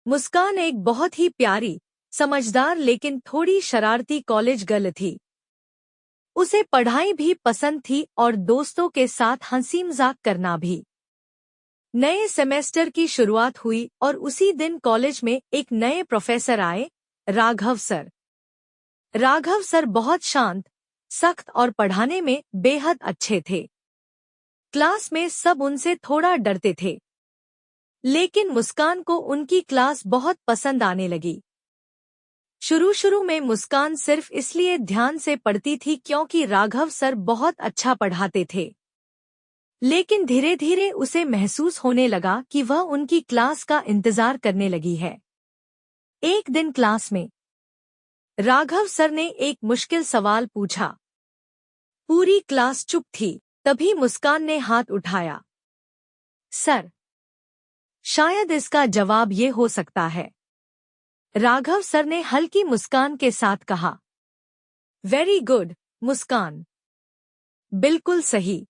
मुस्कान एक बहुत ही प्यारी, समझदार लेकिन थोड़ी शरारती कॉलेज गर्ल थी। उसे पढ़ाई भी पसंद थी और दोस्तों के साथ हंसी मजाक करना भी। नए सेमेस्टर की शुरुआत हुई और उसी दिन कॉलेज में एक नए प्रोफेसर आए, राघव सर। राघव सर बहुत शांत, सख्त और पढ़ाने में बेहद अच्छे थे। क्लास में सब उनसे थोड़ा डरते थे, लेकिन मुस्कान को उनकी क्लास बहुत पसंद आने लगी। शुरू में मुस्कान सिर्फ इसलिए ध्यान से पढ़ती थी क्योंकि राघव सर बहुत अच्छा पढ़ाते थे, लेकिन धीरे धीरे उसे महसूस होने लगा कि वह उनकी क्लास का इंतजार करने लगी है। एक दिन क्लास में राघव सर ने एक मुश्किल सवाल पूछा। पूरी क्लास चुप थी। तभी मुस्कान ने हाथ उठाया। सर, शायद इसका जवाब ये हो सकता है। राघव सर ने हल्की मुस्कान के साथ कहा। वेरी गुड, मुस्कान। बिल्कुल सही।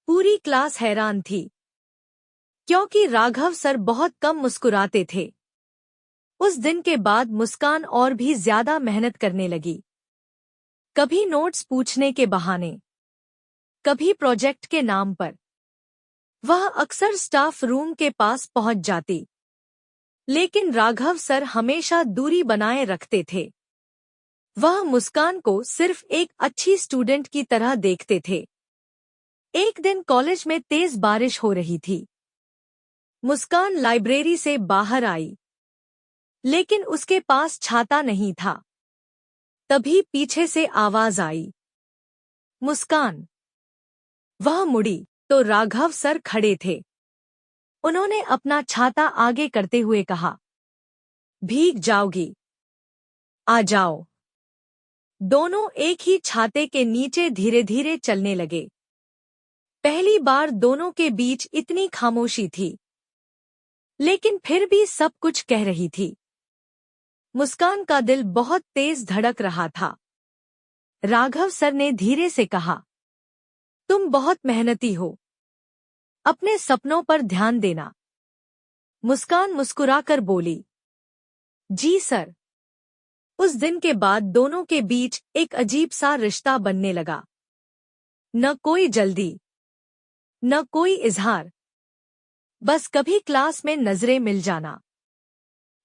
पूरी क्लास हैरान थी, क्योंकि राघव सर बहुत कम मुस्कुराते थे। उस दिन के बाद मुस्कान और भी ज्यादा मेहनत करने लगी। कभी नोट्स पूछने के बहाने, कभी प्रोजेक्ट के नाम पर। वह अक्सर स्टाफ रूम के पास पहुंच जाती, लेकिन राघव सर हमेशा दूरी बनाए रखते थे। वह मुस्कान को सिर्फ एक अच्छी स्टूडेंट की तरह देखते थे। एक दिन कॉलेज में तेज बारिश हो रही थी। मुस्कान लाइब्रेरी से बाहर आई, लेकिन उसके पास छाता नहीं था। तभी पीछे से आवाज आई, मुस्कान। वह मुड़ी तो राघव सर खड़े थे। उन्होंने अपना छाता आगे करते हुए कहा, भीग जाओगी, आ जाओ। दोनों एक ही छाते के नीचे धीरे धीरे चलने लगे। पहली बार दोनों के बीच इतनी खामोशी थी, लेकिन फिर भी सब कुछ कह रही थी। मुस्कान का दिल बहुत तेज धड़क रहा था। राघव सर ने धीरे से कहा, तुम बहुत मेहनती हो, अपने सपनों पर ध्यान देना। मुस्कान मुस्कुराकर बोली, जी सर। उस दिन के बाद दोनों के बीच एक अजीब सा रिश्ता बनने लगा। न कोई जल्दी, न कोई इजहार, बस कभी क्लास में नजरें मिल जाना,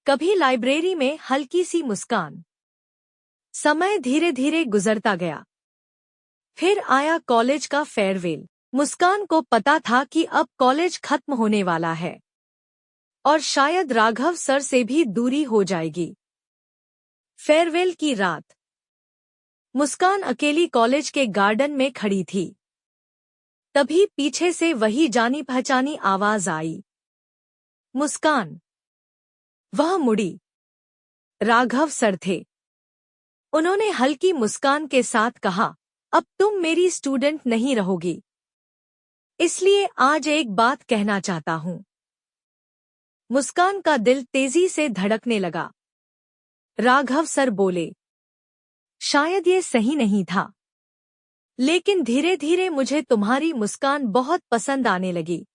कभी लाइब्रेरी में हल्की सी मुस्कान। समय धीरे धीरे गुजरता गया। फिर आया कॉलेज का फेयरवेल। मुस्कान को पता था कि अब कॉलेज खत्म होने वाला है और शायद राघव सर से भी दूरी हो जाएगी। फेयरवेल की रात मुस्कान अकेली कॉलेज के गार्डन में खड़ी थी। तभी पीछे से वही जानी पहचानी आवाज आई, मुस्कान। वह मुड़ी। राघव सर थे। उन्होंने हल्की मुस्कान के साथ कहा, अब तुम मेरी स्टूडेंट नहीं रहोगी, इसलिए आज एक बात कहना चाहता हूं। मुस्कान का दिल तेजी से धड़कने लगा। राघव सर बोले, शायद ये सही नहीं था, लेकिन धीरे धीरे मुझे तुम्हारी मुस्कान बहुत पसंद आने लगी।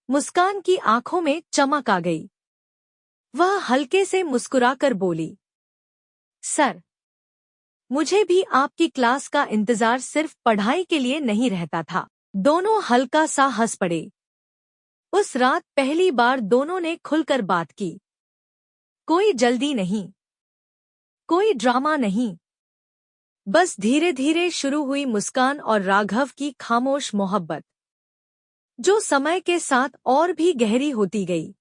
मुस्कान की आंखों में चमक आ गई। वह हल्के से मुस्कुराकर बोली, सर, मुझे भी आपकी क्लास का इंतजार सिर्फ पढ़ाई के लिए नहीं रहता था। दोनों हल्का सा हंस पड़े। उस रात पहली बार दोनों ने खुलकर बात की। कोई जल्दी नहीं, कोई ड्रामा नहीं, बस धीरे धीरे शुरू हुई मुस्कान और राघव की खामोश मोहब्बत, जो समय के साथ और भी गहरी होती गई।